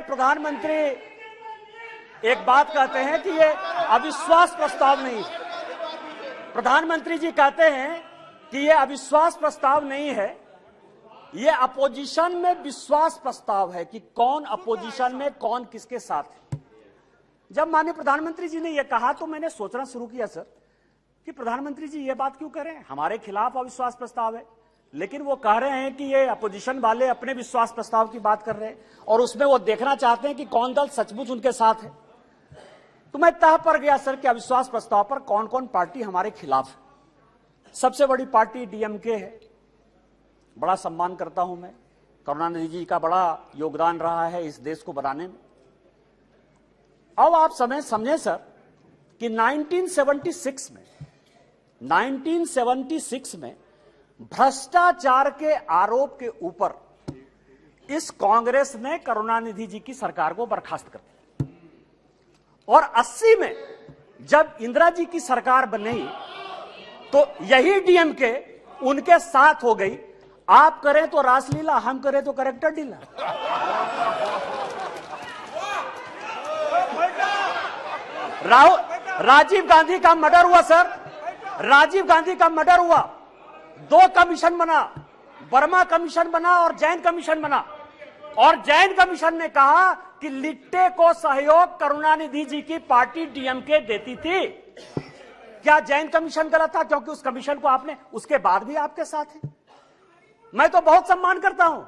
हमारे प्रधानमंत्री एक बात कहते हैं कि ये अविश्वास प्रस्ताव नहीं है। प्रधानमंत्री जी कहते हैं कि ये अविश्वास प्रस्ताव नहीं है, ये अपोजिशन में विश्वास प्रस्ताव है कि कौन अपोजिशन में कौन किसके साथ है। जब माननीय प्रधानमंत्री जी ने यह कहा तो मैंने सोचना शुरू किया सर कि प्रधानमंत्री जी ये बात क्यों कर रहे हैं, हमारे खिलाफ अविश्वास प्रस्ताव है, लेकिन वो कह रहे हैं कि ये अपोजिशन वाले अपने विश्वास प्रस्ताव की बात कर रहे हैं और उसमें वो देखना चाहते हैं कि कौन दल सचमुच उनके साथ है। तो मैं तह पर गया सर कि अविश्वास प्रस्ताव पर कौन कौन पार्टी हमारे खिलाफ है। सबसे बड़ी पार्टी डीएमके है, बड़ा सम्मान करता हूं मैं, करुणानिधि जी का बड़ा योगदान रहा है इस देश को बनाने में। अब आप समझे सर कि 1976 में भ्रष्टाचार के आरोप के ऊपर इस कांग्रेस ने करुणानिधि जी की सरकार को बर्खास्त कर दिया और 80 में जब इंदिरा जी की सरकार बनी तो यही डीएमके उनके साथ हो गई। आप करें तो रासलीला, हम करें तो करेक्टर ढीला। राजीव गांधी का मर्डर हुआ सर, राजीव गांधी का मर्डर हुआ, 2 कमीशन बना, वर्मा कमीशन बना और जैन कमीशन बना, और जैन कमीशन ने कहा कि लिट्टे को सहयोग करुणानिधि जी की पार्टी डीएमके देती थी। क्या जैन कमीशन गलत था? क्योंकि उस कमीशन को आपने उसके बाद भी आपके साथ है। मैं तो बहुत सम्मान करता हूं।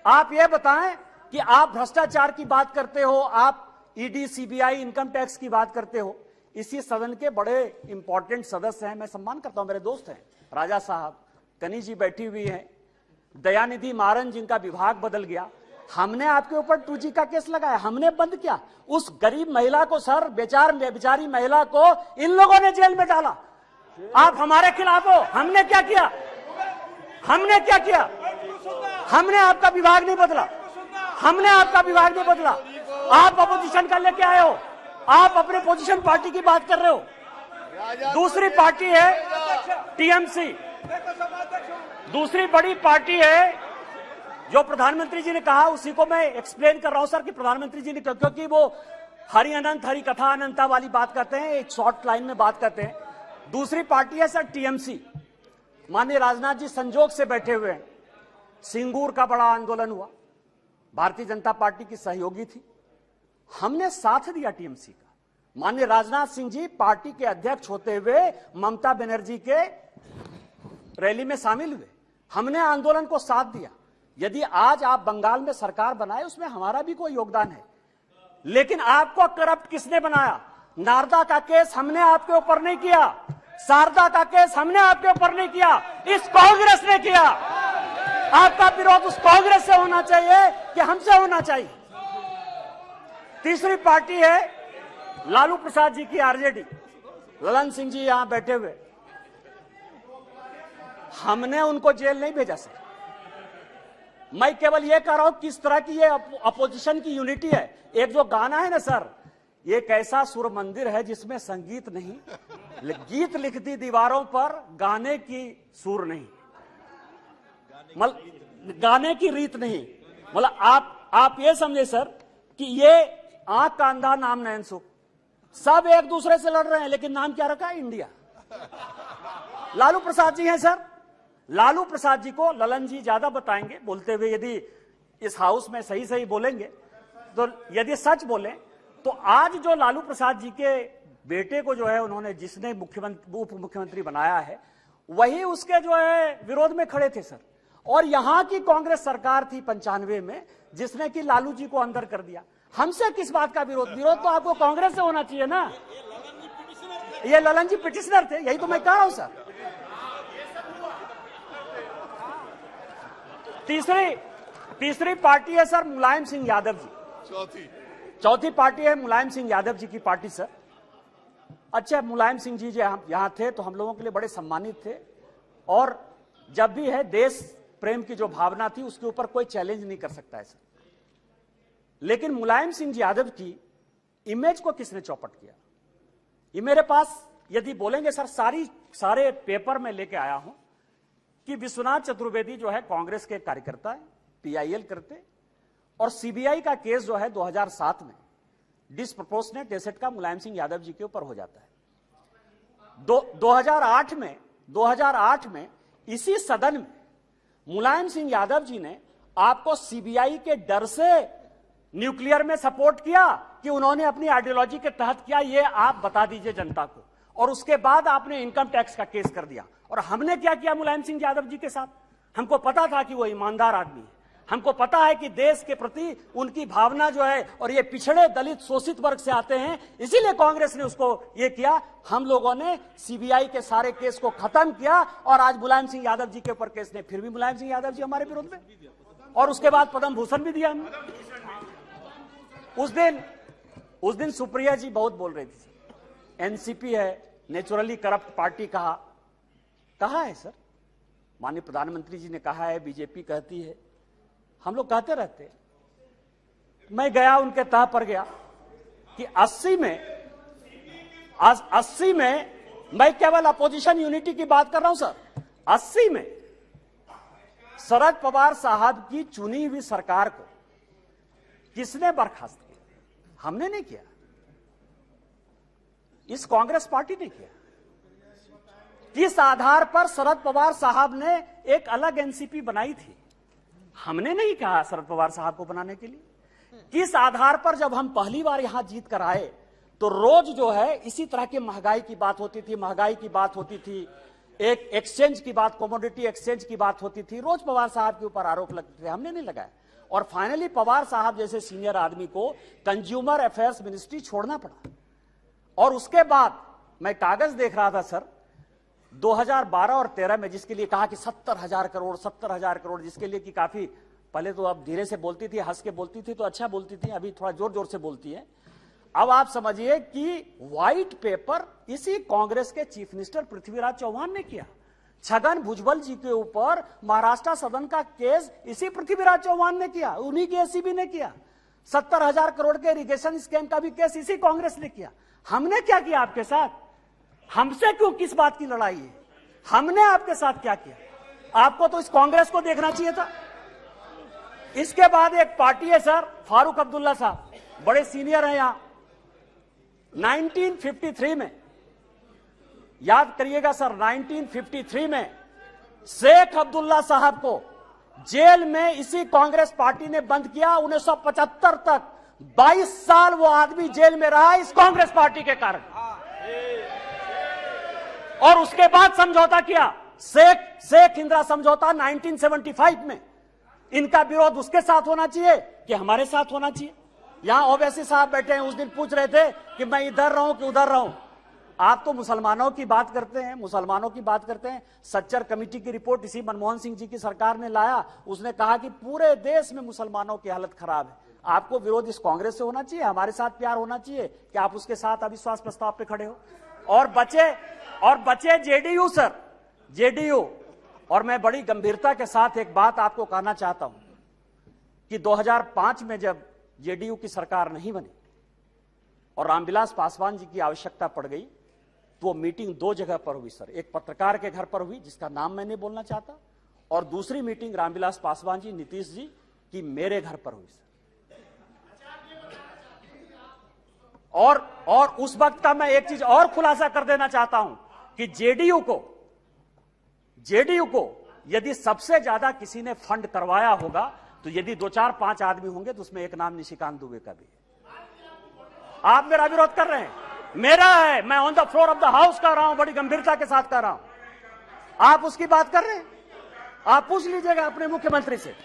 आप ये बताएं कि आप भ्रष्टाचार की बात करते हो, आप ईडी सीबीआई इनकम टैक्स की बात करते हो, इसी सदन के बड़े इंपॉर्टेंट सदस्य हैं, मैं सम्मान करता हूं, मेरे दोस्त हैं, राजा साहब, कनी जी बैठी हुई हैं, दयानिधि मारन जिनका विभाग बदल गया। हमने आपके ऊपर 2G का केस लगाया, हमने बंद किया। उस गरीब महिला को सर, बेचारी महिला को इन लोगों ने जेल में डाला। आप हमारे खिलाफ हो। हमने क्या किया? हमने क्या किया? हमने आपका विभाग नहीं बदला, हमने आपका विभाग नहीं बदला। आप अपोजिशन का लेके आए हो, आप अपने पोजीशन पार्टी की बात कर रहे हो। दूसरी पार्टी है टीएमसी, दूसरी बड़ी पार्टी है जो प्रधानमंत्री जी ने कहा, उसी को मैं एक्सप्लेन कर रहा हूं सर कि प्रधानमंत्री जी ने, क्योंकि वो हरि अनंत हरि कथा अनंता वाली बात करते हैं, एक शॉर्ट लाइन में बात करते हैं। दूसरी पार्टी है सर टीएमसी। माननीय राजनाथ जी संजोग से बैठे हुए हैं। सिंगूर का बड़ा आंदोलन हुआ, भारतीय जनता पार्टी की सहयोगी थी, हमने साथ दिया टीएमसी का। माननीय राजनाथ सिंह जी पार्टी के अध्यक्ष होते हुए ममता बनर्जी के रैली में शामिल हुए, हमने आंदोलन को साथ दिया। यदि आज आप बंगाल में सरकार बनाए, उसमें हमारा भी कोई योगदान है, लेकिन आपको करप्ट किसने बनाया? नारदा का केस हमने आपके ऊपर नहीं किया, शारदा का केस हमने आपके ऊपर नहीं किया, इस कांग्रेस ने किया। आपका विरोध उस कांग्रेस से होना चाहिए कि हमसे होना चाहिए। तीसरी पार्टी है लालू प्रसाद जी की आरजेडी, ललन सिंह जी यहां बैठे हुए, हमने उनको जेल नहीं भेजा सर। मैं केवल यह कह रहा हूं किस तरह की ये अपोजिशन की यूनिटी है। एक जो गाना है ना सर, ये कैसा सुर मंदिर है जिसमें संगीत नहीं, गीत लिख दी दीवारों पर, गाने की सुर नहीं, गाने की रीत नहीं। मतलब आप ये समझे सर कि ये आंख का अंधा नाम नयन सुख, सब एक दूसरे से लड़ रहे हैं, लेकिन नाम क्या रखा है? इंडिया। लालू प्रसाद जी हैं सर, लालू प्रसाद जी को ललन जी ज्यादा बताएंगे बोलते हुए, यदि इस हाउस में सही सही बोलेंगे तो, यदि सच बोले तो आज जो लालू प्रसाद जी के बेटे को जो है उन्होंने, जिसने उप मुख्यमंत्री बनाया है, वही उसके जो है विरोध में खड़े थे सर। और यहां की कांग्रेस सरकार थी 95 में जिसने कि लालू जी को अंदर कर दिया। हमसे किस बात का विरोध? विरोध तो आपको कांग्रेस से होना चाहिए ना। ये ललन जी पिटिशनर थे, यही तो मैं कह रहा हूं सर। तीसरी पार्टी है सर मुलायम सिंह यादव जी। चौथी पार्टी है मुलायम सिंह यादव जी की पार्टी सर। अच्छा, मुलायम सिंह जी यहां थे तो हम लोगों के लिए बड़े सम्मानित थे, और जब भी है देश प्रेम की जो भावना थी उसके ऊपर कोई चैलेंज नहीं कर सकता है सर। लेकिन मुलायम सिंह यादव की इमेज को किसने चौपट किया? ये मेरे पास यदि बोलेंगे सर, सारे पेपर में लेके आया हूं कि विश्वनाथ चतुर्वेदी जो है कांग्रेस के कार्यकर्ता है, पीआईएल करते, और सीबीआई का केस जो है 2007 में डिसप्रोपोर्शनेट एसेट का मुलायम सिंह यादव जी के ऊपर हो जाता है। 2008 में इसी सदन में मुलायम सिंह यादव जी ने आपको सीबीआई के डर से न्यूक्लियर में सपोर्ट किया कि उन्होंने अपनी आइडियोलॉजी के तहत किया, ये आप बता दीजिए जनता को। और उसके बाद आपने इनकम टैक्स का केस कर दिया। और हमने क्या किया मुलायम सिंह यादव जी के साथ? हमको पता था कि वो ईमानदार आदमी है, हमको पता है कि देश के प्रति उनकी भावना जो है, और ये पिछड़े दलित शोषित वर्ग से आते हैं, इसीलिए कांग्रेस ने उसको ये किया। हम लोगों ने सीबीआई के सारे केस को खत्म किया और आज मुलायम सिंह यादव जी के ऊपर केस ने, फिर भी मुलायम सिंह यादव जी हमारे विरोध में, और उसके बाद पद्म भूषण भी दिया हमने। उस दिन सुप्रिया जी बहुत बोल रही थी, एनसीपी है नेचुरली करप्ट पार्टी कहा है सर, माननीय प्रधानमंत्री जी ने कहा है, बीजेपी कहती है, हम लोग कहते रहते। मैं गया उनके तह पर गया कि 80 में मैं केवल अपोजिशन यूनिटी की बात कर रहा हूं सर। 80 में शरद पवार साहब की चुनी हुई सरकार को किसने बर्खास्त किया? हमने नहीं किया, इस कांग्रेस पार्टी ने किया। किस आधार पर शरद पवार साहब ने एक अलग एनसीपी बनाई थी? हमने नहीं कहा शरद पवार साहब को बनाने के लिए। किस आधार पर जब हम पहली बार यहां जीत कर आए तो रोज जो है इसी तरह की महंगाई की बात होती थी, एक एक्सचेंज की बात, कमोडिटी एक्सचेंज की बात होती थी, रोज पवार साहब के ऊपर आरोप लगते थे, हमने नहीं लगाया। और फाइनली पवार साहब जैसे सीनियर आदमी को कंज्यूमर अफेयर्स मिनिस्ट्री छोड़ना पड़ा। और उसके बाद मैं कागज देख रहा था सर, 2012 और 13 में जिसके लिए कहा कि 70,000 करोड़, जिसके लिए कि काफी पहले तो अब धीरे से बोलती थी, हंस के बोलती थी तो अच्छा बोलती थी, अभी थोड़ा जोर जोर से बोलती है। अब आप समझिए कि व्हाइट पेपर इसी कांग्रेस के चीफ मिनिस्टर पृथ्वीराज चौहान ने किया। छगन भुजबल जी के ऊपर महाराष्ट्र सदन का केस इसी पृथ्वीराज चौहान ने किया, उन्हीं के एसीबी ने किया। 70,000 करोड़ के इरिगेशन स्कैम का भी केस इसी कांग्रेस ने किया। हमने क्या किया आपके साथ? हमसे क्यों, किस बात की लड़ाई है? हमने आपके साथ क्या किया? आपको तो इस कांग्रेस को देखना चाहिए था। इसके बाद एक पार्टी है सर, फारूक अब्दुल्ला साहब, बड़े सीनियर हैं यहां। 1953 में, याद करिएगा सर, 1953 में शेख अब्दुल्ला साहब को जेल में इसी कांग्रेस पार्टी ने बंद किया। 1975 तक 22 साल वो आदमी जेल में रहा इस कांग्रेस पार्टी के कारण। और उसके बाद समझौता किया, शेख इंदिरा समझौता 1975 में। इनका विरोध उसके साथ होना चाहिए कि हमारे साथ होना चाहिए? यहां ओवैसी साहब बैठे हैं, उस दिन पूछ रहे थे कि मैं इधर रहूं कि उधर रहूं। आप तो मुसलमानों की बात करते हैं। सच्चर कमेटी की रिपोर्ट इसी मनमोहन सिंह जी की सरकार ने लाया, उसने कहा कि पूरे देश में मुसलमानों की हालत खराब है। आपको विरोध इस कांग्रेस से होना चाहिए, हमारे साथ प्यार होना चाहिए कि आप उसके साथ अविश्वास प्रस्ताव पे खड़े हो। और बचे जेडीयू सर, जेडीयू। और मैं बड़ी गंभीरता के साथ एक बात आपको कहना चाहता हूं कि 2005 में जब जेडीयू की सरकार नहीं बनी और रामविलास पासवान जी की आवश्यकता पड़ गई, तो वो मीटिंग 2 जगह पर हुई सर। एक पत्रकार के घर पर हुई जिसका नाम मैं नहीं बोलना चाहता, और दूसरी मीटिंग रामविलास पासवान जी, नीतीश जी की मेरे घर पर हुई सर। और उस वक्त का मैं एक चीज और खुलासा कर देना चाहता हूं कि जेडीयू को यदि सबसे ज्यादा किसी ने फंड करवाया होगा तो यदि 2, 4, 5 आदमी होंगे तो उसमें एक नाम निशिकांत दुबे का भी है। आप मेरा विरोध कर रहे हैं, मेरा है, मैं on the floor of the house कर रहा हूं, बड़ी गंभीरता के साथ कर रहा हूं। आप उसकी बात कर रहे हैं, आप पूछ लीजिएगा अपने मुख्यमंत्री से।